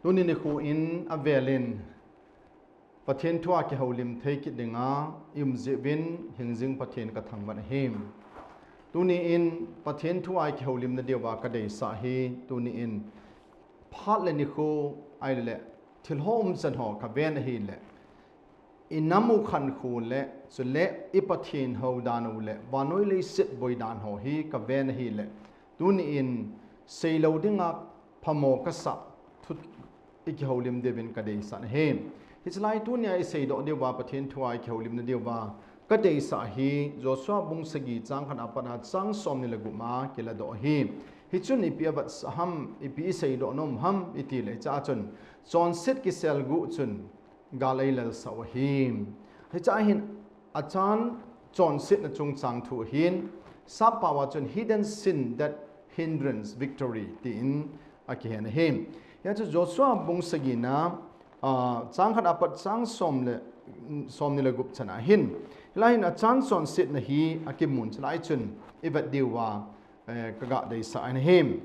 tu ni khu in avelin pathian thua ki holim thei ki dinga imzevin hingjing pathian ka thangban him tu ni in pathian thua ki holim na dewa ka dei sa hi tu ni in phat le ni khu ai le thil hom san ho ka ven hi le inamu khan khu le so le ipathian ho danu le banoi le sit boy dan ho hi ka ven hi le tu ni in seilo dinga phamo ka sa thut iki holim devin ka dei sa hem it's like tu nya sei do dewa pathian thua ki holim na dewa ka dei sa hi Joshua bung sagi chang khan apana chang som ni lagu ma kila do hi hi chun ipi abat ham ipi sei do nom ham iti le cha chun Chonset kiselguh chun gal eilelsah wa him hi cha hin achan Chonset na chung chang thu hin sapa wa chun hidden sin that hindrance victory tin akihen him ya chu Joshua bung sagi na chang khan apat chang som ni le gup chana hin lain achan Chonset na hi akimun chlai chun ibat diwa kaga dei sa an him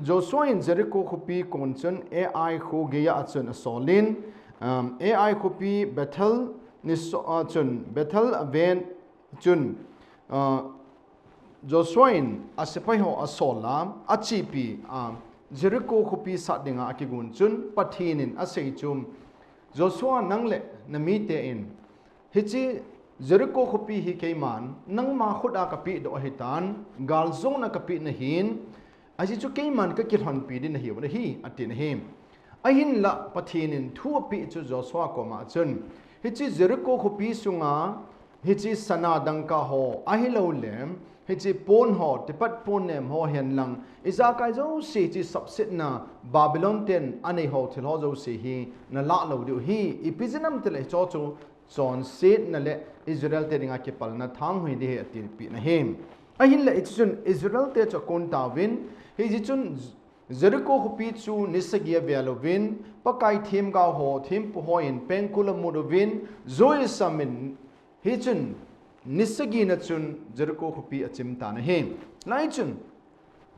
Joshua in Jericho khupi kon chun ai khu geya chun solin ai khupi Bethel ni chun Bethel aven chun Joshua in asipai ho asola achipi Jericho khupi sadinga akigun chun pathinin asei chum Joshua nangle namite in hichi Jericho khupi hi keiman nang ma khuda kapi do hitan galzong na kapi na hin aji chu keiman ka kilhon pi din hi wa hi atin him ahin la pathinin thu pi chu Joshua ko ma chun hichi Jericho khupi sunga hichi sana dangka ho ahilo lem hichi pon ho tipat pon nem ho hen lang isa kai zo si chi subset na Babylon ten anei ho thil ho zo si hi na la lo du hi ipizinam tele cho chu Chonset na le Israel te ringa ke pal na thang hui de ati pi na hem ahin la ichun Israel te cho kon ta win hi ji chun Jericho khupi chu nisagia velovin pakai thim ga ho thim pu ho in penkula mudovin zoi samin hi chun nisagi na chun Jericho khupi achim ta na hem lai chun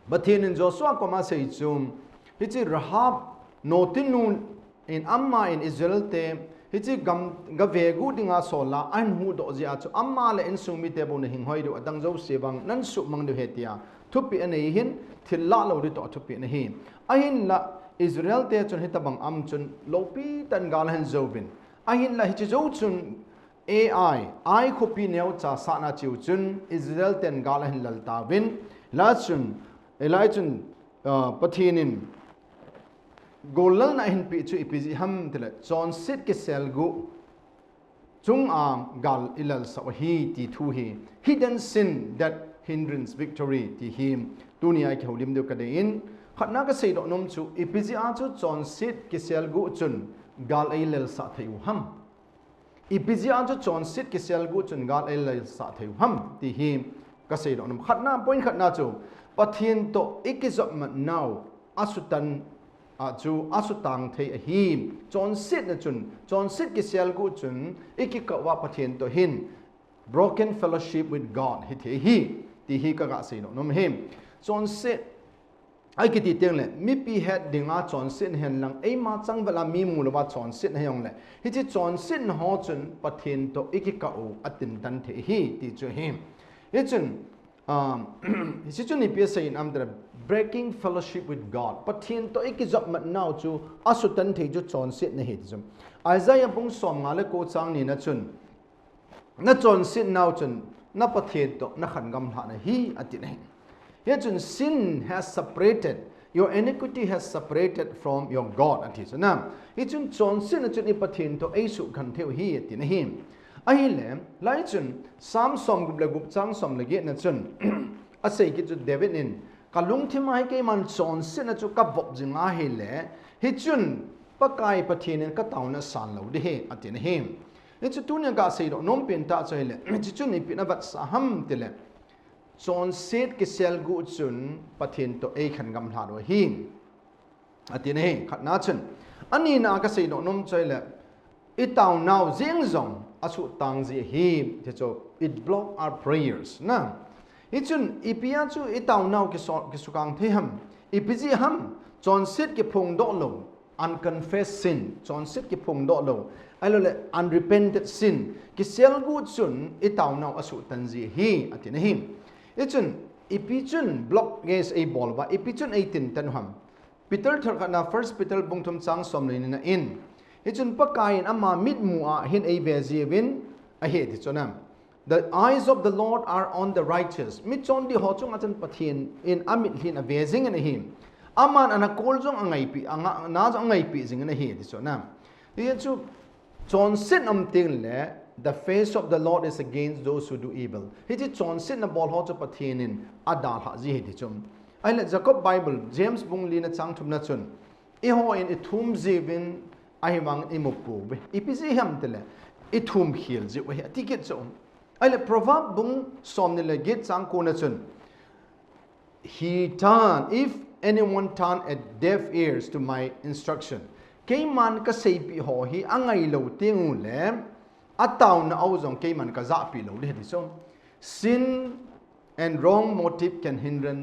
bathin in Joshua ko ma sei chum hi chi Rahab notinun in amma in Israel te hichi gam gavegu dinga sola an hu do zia chu amma le in sungmi te bon hing hoi do adang zo sebang nan su mang do hetia thupi anei hin thilla lo ri to thupi na hi ahin la Israel te chun hitabang am chun lopi tan gal han zobin ahin la hichi zo chun ai khopi neu cha sa na chiu chun Israel ten gal han lal ta win la chun elai chun pathinin golal na hin pi chu ipiji ham tele Chonset kiselguh chung gal eilelsah wa hi ti thu hi hidden sin that hindrance victory ti him dunia ki holim de ka de in khatna ka sei do nom chu ipiji a chu Chonset kiselguh chun gal eilelsah theu ham ipiji a chu Chonset kiselguh chun gal eilelsah theu ham ti him ka sei do nom khatna point khatna chu pathin to ikizop mat now asutan chu asutang thei him Chonset na chun Chonset kiselguh chun ikika wa pathian to hin broken fellowship with God hi the hi ti hi ka ga sei no nom him Chonset ai ki ti teng le mi pi het dinga Chonset hen lang ei ma chang bala mi mu lo wa Chonset he yong le hi chi Chonset ho chun pathian to ikika u atin tan the hi ti chu him hi chun hi chun ni pi sei nam dra breaking fellowship with God pathian to ikizop mat now chu asutan thei chu Chonset na hi chum Isaiah bung som nga le ko chang ni na chun na Chonset now chun na pathian to na khan gam hla na hi atin hi he chun sin has separated your iniquity has separated from your God ati so na hi chun Chonset na chun I pathian to ei su khan theu hi atin hi ahile lai chun sam som gup le gup chang som le ge na chun asei ki chu David in kalung thimai ke man Chonset na chu ka bop jinga he le hi chun pakai pathin ka tauna san lo de he atin him ni chu tunya ga sei do nom pen ta chai le chi chun ni pina bat sa ham tile Chonset kiselguh chun pathin to ei khan gam hla do hi atin he khatna chun ani na ka sei do nom chai le I tau now jing zong asu tang ji hi te cho it block our prayers na ichun ipia chu itau nau ki sukang the ham ipiji ham Chonset ki phung do lo unconfessed sin Chonset ki phung do lo ai lo le unrepented sin kiselguh chun itau nau asu tanzi hi atin him ichun ipichun block ges a bol ba ipichun 18 tanham Peter thakana first Peter bungthum chang somni na in ichun pakain ama mit mua hin a bezivin a he ti chonam the eyes of the Lord are on the righteous mit chon di ho chung achan pathin in amit hin a vezing in him aman ana kol jong angai pi anga na jong angai pi jing na he ti chonam ye chu Chonset am ting le the face of the Lord is against those who do evil he ti Chonset na bol ho chu pathin in adal ha ji he ti chum ai le Jacob Bible James bung li na chang thum na chun I ho in ithum zivin ai wang imupu be ipisi ham tele ithum khil ji we ticket so ai le proverb bung som ni le git chang ko na chun he turn if anyone turn a deaf ears to my instruction ke man ka sei pi ho hi angai lo tingu le ataw na auzong ke man ka za pi lo le di so sin and wrong motive can hinder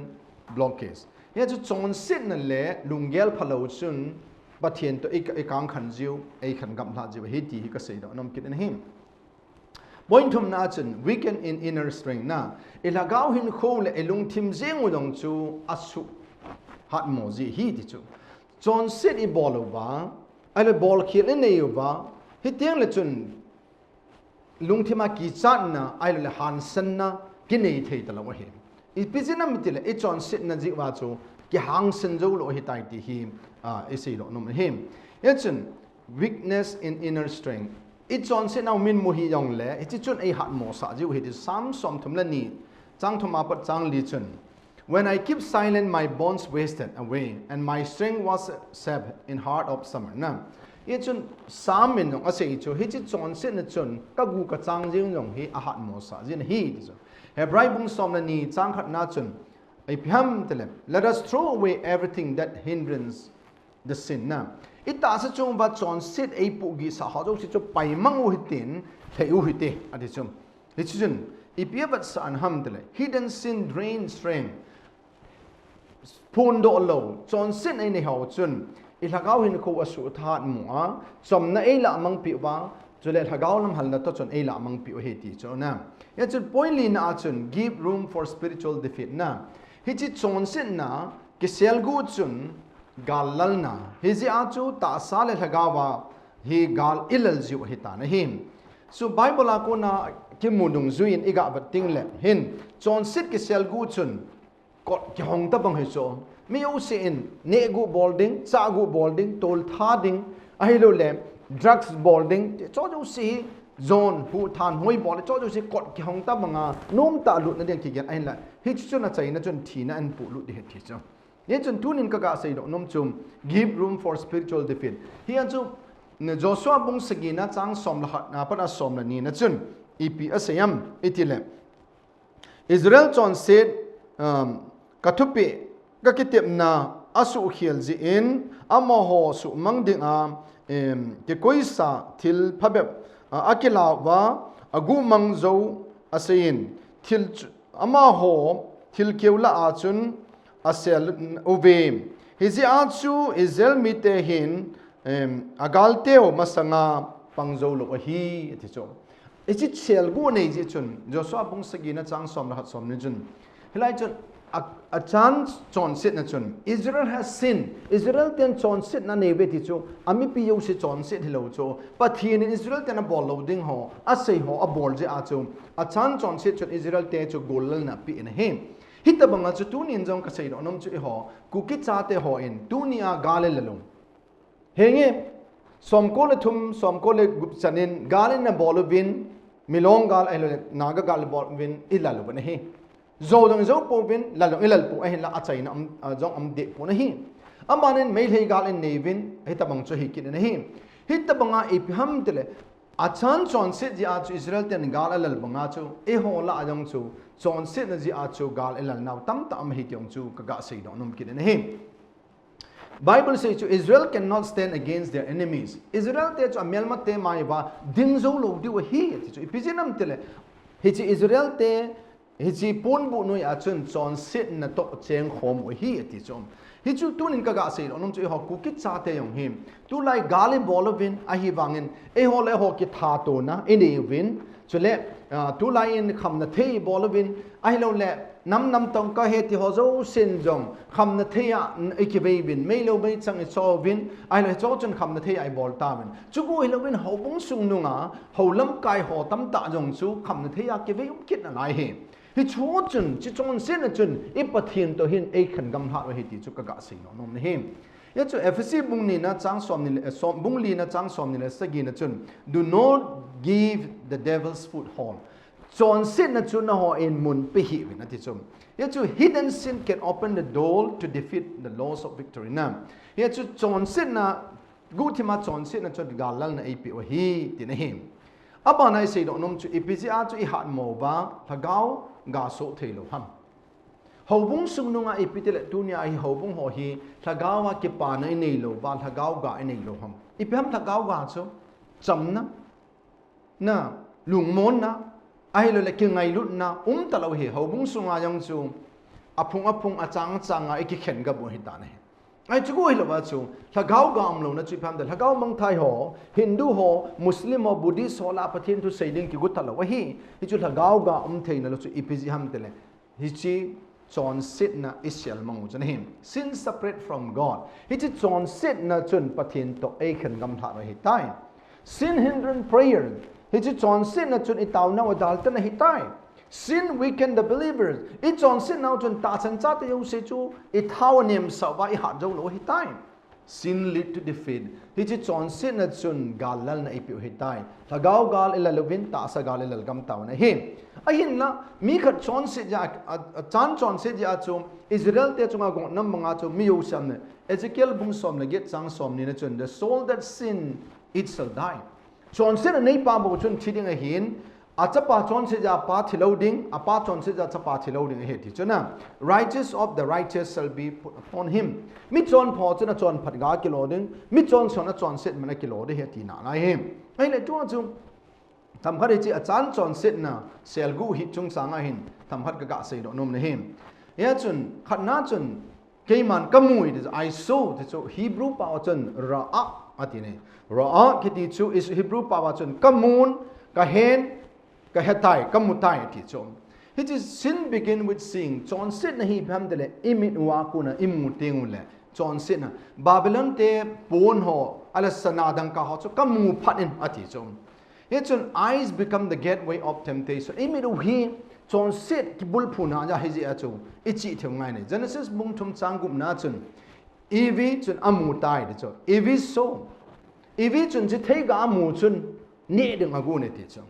blockage ya chu Chonset na le lunggel phalo chun pathian to ikang khan jiu ei khan gam la jiu he ti hi ka sei do nom kit na him point thum na chun weekend in inner strength na ilagaw hin kho le elung thim jeng udong chu asu hat mo ji hi ti chu Chonset I bol ba ai bol khil nei ba hi tiang le chun lung thima ki chat na ai le han san na ki nei thei ta lo he I pizina mitile I Chonset na ji wa chu ki hang san zo lo hi tai ti hi I sei lo nom him yachun weakness in inner strength I Chonset now min mo hi yong le hi chun ai hat mo sa ji hi ti sam som thum la ni chang thuma pat chang li chun when I keep silent my bones wasted away and my strength was sapped in heart of summer na yachun sam min yong ase chu hi chi Chonset na chun ka gu ka chang jing yong hi a hat mo sa ji na hi ti Hebrai bung som na ni chang khat na chun ai pham tele let us throw away everything that hinders the sin na ita sa chung ba Chonset ai pu gi sa ha jo si chu pai mang u hitin theu hite ati chum hichun ipia bat sa an ham tele hidden sin drain strength phun do lo Chonset ai ne hau chun I lagaw hin ko asu that mu som na ai la mang pi ba chule lagaw lam hal na to chon ai la mang pi he ti cho na ya chun point li na chun give room for spiritual defeat na hi chi Chonset na kiselguh chun gal lal na hi ji a chu ta sa le lagawa hi gal ilal ji hi ta na him so Bible a ko na ki mudung zuin iga bating le hin Chonset kiselguh chun ko ki hong ta bang he so mi o se in ne gu bolding cha gu bolding tol tha ding ai lo le drugs bolding cho jo si zone hu than hoi bol cho jo si kot ki hong ta banga nom ta lut na deng ki gen ai la hi chu na chai na chun thi na an pu lut de thi cho ye chun tunin ka ga sei do nom chum give room for spiritual defeat hi an chu ne Joshua bung sagina chang som la na pa na som la ni na chun ipi asayam itile Israel Chonset kathupi ka kitip na asu khial ji in amaho su mangding ke koisa thil phabep akila wa agu mangzo asain thil amaho thil keula achun asel uve hizi achu izel mite hin agalteo masanga pangzo lo hi ti cho ichi chelgu nei ji chun Joshua bung sagina chang som la som ni chun hilai chun a chance Chonset na chun Israel has sinned Israel ten Chonset na nei beti chu ami pi yo se Chonset hilo chu pathin Israel ten a bol loading ho a sei ho a bol je a chu a chan Chonset chun Israel te chu golal na pi in hem hitabanga chu tu nin jong ka sei ro nom chu ho ku ki cha te ho in tu ni a gale lalung henge somko le thum somko le gup chanin gale na bol win milong gal ai le naga gal bol win ilalu ba ne zo dong zo po bin la long ilal po ai la achai na jong am de po na hi amanin mail hei gal in nevin hitabang chu hikin na hi hitabanga ipham tele achan Chonset ji a chu Israel ten gal alal banga chu e ho la jong chu Chonset na ji a chu gal ilal naw tam tam hi tyong chu ka ga sei dong nom kin na hi Bible says to Israel cannot stand against their enemies Israel te chu amelma te mai ba ding zo lo di wa hi chu ipijinam tele hi chi Israel te hi chi pun bu noi a chun Chonset na to cheng khom hi ti chom hi chu tunin ka ga sei onom chu ho ku ki cha te yong him tu lai gali bolovin a hi wangin e ho le ho ki tha to na ini win chule tu lai in kham na thei bolovin a hi lo le nam tong ka he ti ho zo sin jong kham na thei a ki ve bin me lo me chang so win ai lo cho chun kham na thei ai bol ta win chu ku hi lo win ho bung sung nu nga ho lam kai ho tam ta jong chu kham na thei a ki ve kit na lai he hi chu chun chi chon sin na chun I pathin to hin e khan gam ha hi ti chu ka ga sing no nom ne him ya chu fc bung ni na chang som ni som bung li na chang som ni la sagi na chun do not give the devil's foothold chon sin na chun na ho in mun pe hi na ti chum ya chu hidden sin can open the door to defeat the laws of victory na ya chu chon sin na gu thi ma chon sin na chun ga lal na ap o hi ti na him aba na sei do nom chu ipca chu I hat mo ba thagau ga so thei lo ham hobung sung nunga ipitel tunia hi hobung ho hi thagawa ki pa na nei lo ba thagau ga nei lo ham ipam thagau ga chu chamna na lungmon na ai lo le ki ngai lut na ta lo hi hobung sunga yang chu apung achang changa iki khen ga bo hi ta ne ai chu go hi lo ba chu thagau ga am lo na chu pam da thagau mang thai ho hindu ho muslim ho buddhist ho la pathin tu sailing ki gut ta lo hi chu thagau ga thei na lo chu ipji ham tele hi chi Chonset na Israel mangu chun him sin separate from God hi chi chonset na chun pathin to e khan gam tha hi tai sin hindrance prayer hi chi chonset na chun itaw na wadal ta na hi tai sin weaken the believers I chonset na chun ta chan cha te yo se chu I thaw nem sa wa I hat jo lo hi tai sin lead to defeat hi chi chonset na chun galal na ipi hi tai thagau gal ila lovin ta sa gal ila gam taw na him ahin na mi khat chonset ja chan chonset ja chu Israel te chunga gong nam manga chu mi yo sam ne Ezekiel bung som na get chang som ni na chun the soul that sin it shall die chonset na nei pa bo chun thiding a hin achapa chonset ja pa thiloading apa chonset ja chapa thiloading he ti chuna righteous of the righteous shall be put upon him mi chon pho chuna chon phat ga kiloding mi chon sona chonset mana kilode he ti na na him ai le tu chu tham khari chi achan chonset na selgu hi chung sanga hin tham khat ga sei do nom ne him ya chun khat na chun keiman kamui de I saw de chu Hebrew pa chun ra'a atine ra'a ki ti chu is Hebrew pa chun kamun ka hen ka hetai kamutai ti chom it is sin begin with seeing chonset na hi pham dele imit wa ku na imu tengu le chonset na Babylon te pon ho ala sanadang ka ho chu kamu phatin ati chom ye chun eyes become the gateway of temptation imit hi chonset ki bul phuna ja hi ji a chu ichi theu ngai ne Genesis bung thum changup na chun ev chun amu tai de chu ev so ev chun ji thei ga amu chun ne ding agu ne ti chom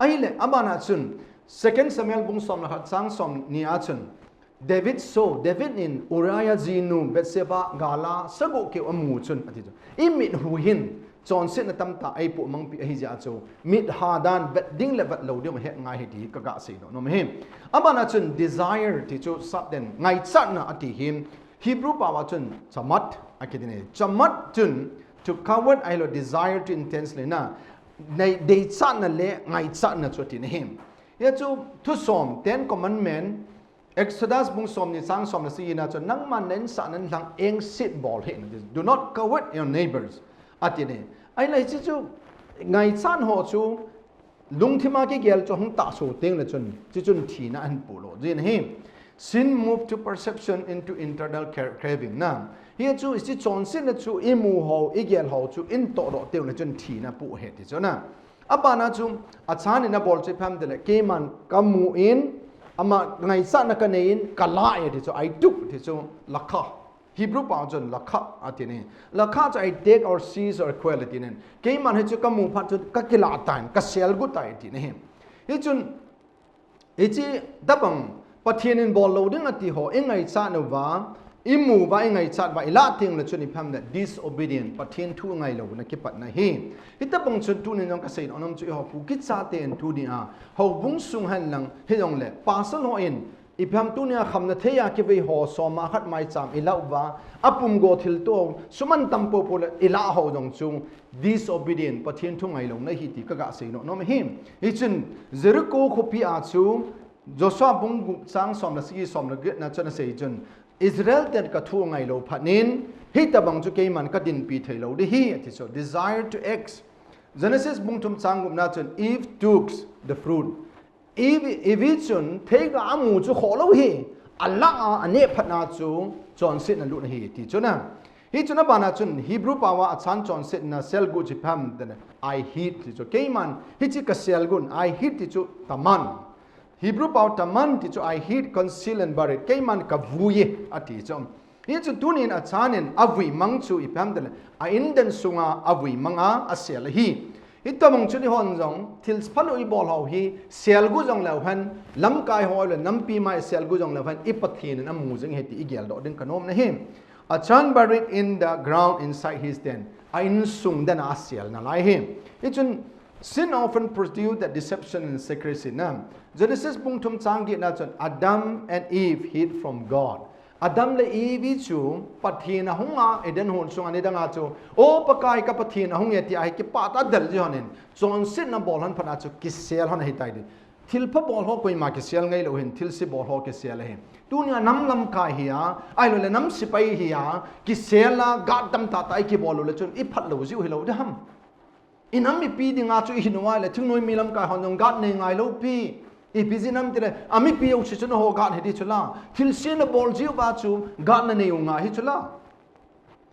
ai le amana chun second Samuel bung som la chang som ni a chun David so David in Uriah jinu Bethsheba gala sago ke amu chun ati chu imit hu hin chonset na tam ta ai pu mang pi hi ja chu mit ha dan bet ding le bat lo de ma he ngai hi ti ka ga sei no no him amana chun desire ti chu sap den ngai chat na ati him Hebrew pa wa chun chamat akidine chamat chun to cover I lo desire to intensely na nei de chat na le ngai chat na chu ti ne him ya chu thu som 10 commandment Exodus bung som ni sang som na si na chu nang man nen sa nan lang eng sit ball he do not covet your neighbors atine ai lai chi chu ngai chan ho chu lungthima ki gel chu hung ta so teng le chun chi chun thi na an pu lo jin him sin move to perception into internal craving na here chu is chi chonset na chu imu ho igel ho chu in to do teng le chun thi na pu he ti chona apana chu achan na bol che pham de le ke man kamu in ama ngai sa na ka nein kala e ti chu I took ti chu lakha Hebrew pa chun lakha atine lakha cha I take or seize or quality nen ke man he chu kamu phat chu ka kila tan ka sel gu tai ti ne he chun e chi dabang pathian in bol lo ding ati ho engai cha no wa imu ba engai chat ba ila ting la chun i pham da disobedient pathian thu ngai lo na ki pat na hi dabang chun tu ne jong ka sein onom chu ho pu ki cha ten tu ni a ho bung sung han lang he jong le pasal ho in ipham tu nia kham na theya ki ve ho so ma khat mai cham ila wa apum go thil to suman tampo pol ila ho jong chu disobedient pathian thu ngai lo na hi ti ka ga sei no no him hi chun Jericho khopi a chu Joshua bung chang som na si som na get na chana sei chun อิสราเอลเต็นกระทั่วไงเราพันนินฮิตบังจุเกมันก็ดินปีเทเราดิฮีที่สุด desire to X Genesis บุงทุมจางกุมนาจน Eve took the fruit Eve จนเทกอามูจุขอเราฮีอัลละอันนี้พันนาจูจอนเซนนั่นลุนฮีที่จุนะฮีจุนะบานาจุนฮีบรูปาวาอัศานจอนเซนนะเซลกุจิพัมเดน I hate ที่จุเกมันฮิจิกเซลกุน I hate ที่จุตามันHebrew about a manที่จะ I hate conceal and bury แกมันกับวุยอธิจอมนี่จะตุนินอาจารย์นอวุยมังจูอีพามเดลอินเดนสุงาอวุยมังอาเสียละฮีอิตมังจุนี่ฮอนจงทิลสพันอุยบอลเฮาฮีเสียลกุจงเลวพันลำกายหอยเลยน้ำปีไม้เสียลกุจงเลวพันอิปัทีนน้ำมูจงเหตุอีเกลดอดึงขนมนะฮีอาจารย์ buried in the ground inside his den อินสุงเดนอาเสียลนั่นไรฮีอิจนSin often produces that deception and secrecy. Genesis บุงทุมจางกินาจน Adam and Eve hid from God. Adam และ Eve จูปฏีนะหงอาเอเดนหุ่นสงอันนี้ดังอาจูโอ้ปะกายกับปฏีนะหงเอติไอกิปาตัดเดลจีฮันนินจนสิ้นนะบอลฮันพนัดจูกิเซียลฮันให้ตายดิทิลพะบอลฮอกไปมากิเซียลไงเราเห็นทิลสิบอลฮอกกิเซียลเห็นตัวนี้น้ำลำกายเหียไอเลยน้ำสิไปเหียกิเซียลละกัดดำตาตายกิบอลเลยจนอีพัดเหลวซิวให้เราได้ห้อินามมีปีดิ่งอาจูอินวายเลยถึงน้อยมีลำกายหอนจงกัดในไงลูกปีอีพีจินามติเลยอามีปีอุชิจุนโฮกัดเฮดิชุล่าทิลเซียนบอลจิวบาจูกัดในยุงาฮิชุล่า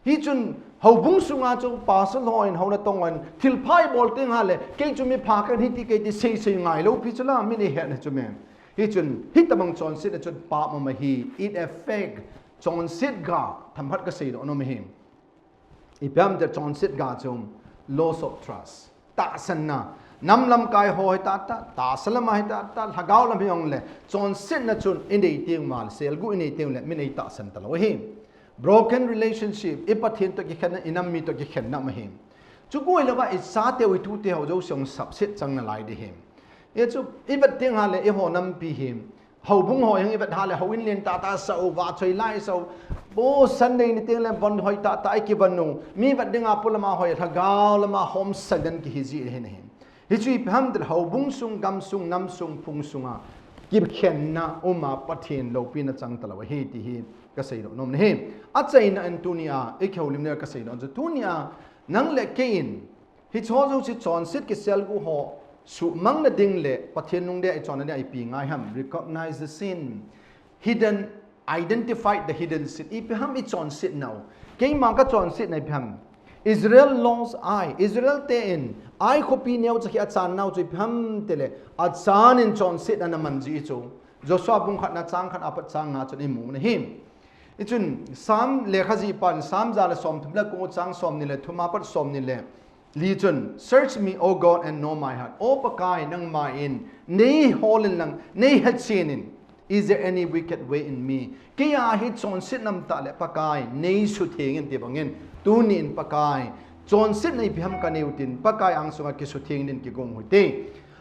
ฮิจุนเฮาบุ้งสุงอาจูปาสลอยน์เฮาเนตงวันทิลพายบอลติงฮาเลยเกจุมีพากันฮิติเกติเซยไงลูกปีชุล่าไม่ได้เห็นจุเมมฮิจุนฮิตบังจอนซิดจุนปามามาฮีอิดเอฟเฟกจอนซิดกาทำพัดกษัตริย์อนมหิมอีพามจะจอนซิดกาจุมloss of trust ตาสันนะน้ำลำกายหอยตาสลมาให้ตาหักเอาลำพยองเลยจนสิ้นนะจุนอินเดียเตียงมาเซลกูอินเดียเตียงเลยไม่ได้ตาสันตลอดเฮม broken relationship อีปัทเทียนตัวกี่ขันอินามีตัวกี่ขันนะมาเฮมจุกวยเลยว่าอิสาเตียวทูเตียวจะส่งสับเสร็จจังนั่นไรดิเฮมจุอีปัทเตียงฮาเลยอีหัวน้ำปีเฮมเฮาบุ้งหอยยังอีปัทฮาเลยเฮาวินเลียนตาเสาว่าช่วยไล่เสาโอ้สันเดย์นี่เตียงเลยบนหอยตาไอกิบันนูมีวัดดึงอาปุลมาหอยทักาวลมาหอมสันเดนกิฮิจีเห็นฮิจีพามเดลเฮาบุ้งซุงกำซุงน้ำซุงพุงซุงอ่ะกิบเข็นนะอุมาปะเทียนโลปีนะจังตะละวะเฮติฮิกษัตริย์นมเฮอัจฉริยะอันตุนีอาเอกเฮาลิมเนอร์กษัตริย์อันตุนีอานังเล็กเกินฮิจอจูจิจอนซิดกิเซลกูฮอสุมังนะดิ่งเล่ปะเทียนนุ่งเดไอจอนนั่นไอปีง่ายฮัม recognize the sin hidden identify the hidden sin อีพิฮัมอีจอนซิดnow เก่งมากก็จอนซิดในพิฮัม Israel lost eye Israel เตนไอคบปีเนียวจะขี้อาจารย์ now จะพิฮัมเตเลอาจารย์อินจอนซิดอันนั้นมันจีจูจอสวาบุงขัดนาจางขัดอาปัจจางงาจนอิมูนะฮิมอีจุนสามเลขจีปันสามจาเลสอมทุบเลกูจางสอมนี่เลทุมาปัดสอมนี่เลลีจุน search me O God and know my heart โอปะกายนังมาอินนี่ฮอลินนังนี่ฮัดซีนินIs there any wicked way in me? Kaya hit John sit nam ta le pakai nei su thengin ti bangin tunin pakai John sit nei biham kaneutin pakai ang sunga ki su thengin ki gong hoite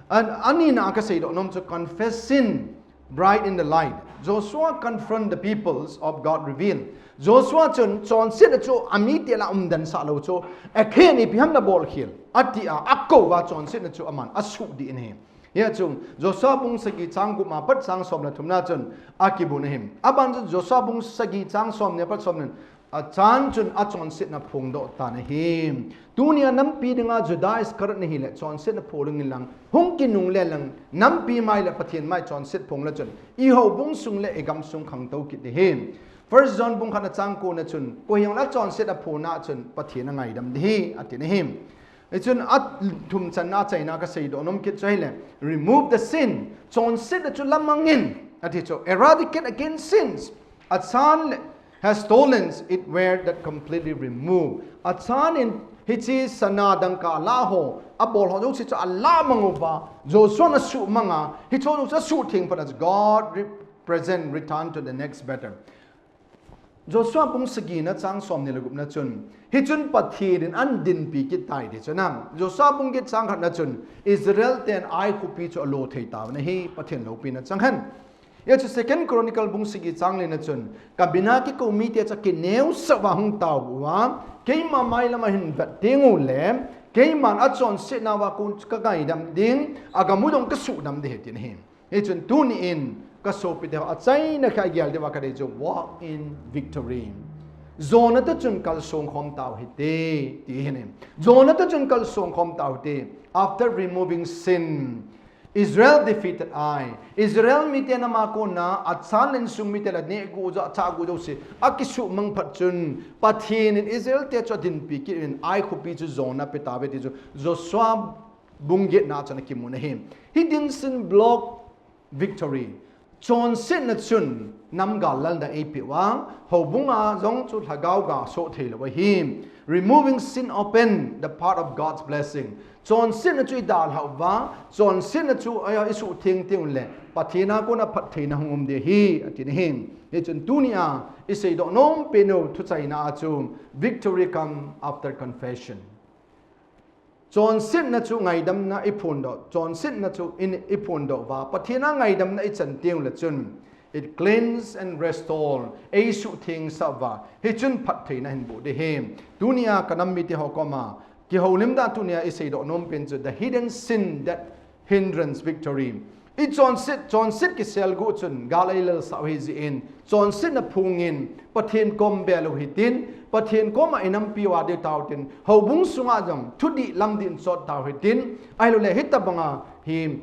and ani na ka sei do nom to confess sin bright in the light Joshua confront the peoples of God revealed Joshua John sit cho ami te la dan sa lo cho akhe ni biham na bol khil ati a akko wa John sit na cho aman asu di in him ya chung Joshua bung sagi chang gu ma pat chang som na thumna chun akibu na him aban chun Joshua bung sagi chang som ne pat som nen a chan chun a chon sit na phung do ta na him tunia nam pi dinga Judas karat na hi le chon sit na pholing lang hung ki nung le lang nam pi mai le pathian mai chon sit phung la chun I ho bung sung le egam sung khang tau kit de him first John bung khana chang ko na chun ko hyang la chon sit na phuna chun pathian na ngai dam de ati na him It's an atum chana chaina ka sei do nom kit chaile remove the sin chon sit the chulamangin aticho eradicate against sins atsan has stolen it where that completely remove atsan in hichi sana dang ka la ho abol ho jo si cha Allah manguba jo so na su manga hicho jo su thing but as God represent return to the next better Joshua pung sagi na chang som ni lagup na chun hi chun pathirin an din pi ki tai de chunam Joshua pung ki chang khat na chun Israel ten ai khu pi chu lo thei ta na hi pathin lo pi na chang han ya chu second chronicle bung sagi chang le na chun kabina ki ko mi te cha ki neu sa wa hung taw wa ke ma mai lama hin ba tingu le ke man a chon se na wa kun ka gai dam ding aga mu dong ka su dam de tin hi hi chun tu ni in ka so pi de a chai na kha gyal de wa ka de chu walk in victory zona ta chun kal song khom taw hi te ti hene zona ta chun kal song khom taw te after removing sin Israel defeated I. Israel mite na mako na at salen sung mite la ne gu za cha gu se akisu mang phat chun pathin in Israel te cho din pi ki in I khu pi chu zona pe ta ve ti chu Joshua bungget na chana ki mun him he didn't sin block victory Chonset na chun nam ga lal da ap wang ho bunga zong chu thagau ga so thei lo him removing sin open the part of God's blessing Chonset na chu dal ha wa Chonset na chu aya isu thing ting le pathina ko na phat thei na hum de hi atin him he chun tunia isei do nom pe no thu chai na chu victory come after confession Chonset na chu ngai dam na ipun do Chonset na chu in ipun do wa pathina ngai dam na ichan tiang la chun it cleanse and restore a su thing sa wa he chun phat thei na hin bu de hem dunia kanam mi te hokoma ki holim da tunia isei do nom pen chu the hidden sin that hindrance victory I Chonset kiselguh chun eilelsah hi ji in Chonset na phungin pathin kom belo hitin pathin kom a inam piwa de tautin ho bung sunga jong thudi lamdin sot taw hitin ailole hitabanga hi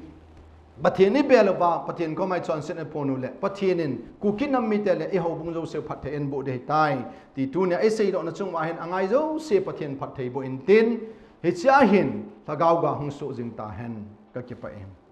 pathin ni belo ba pathin kom ai Chonset na phonu le pathinin kukinam mitele e ho bung jo se phat the en bo de tai ti tu ne ai sei do na chung wa hen angai jo se pathin phat thei bo in tin hi cha hin thagau ga hung so jing ta hen ka ki pa em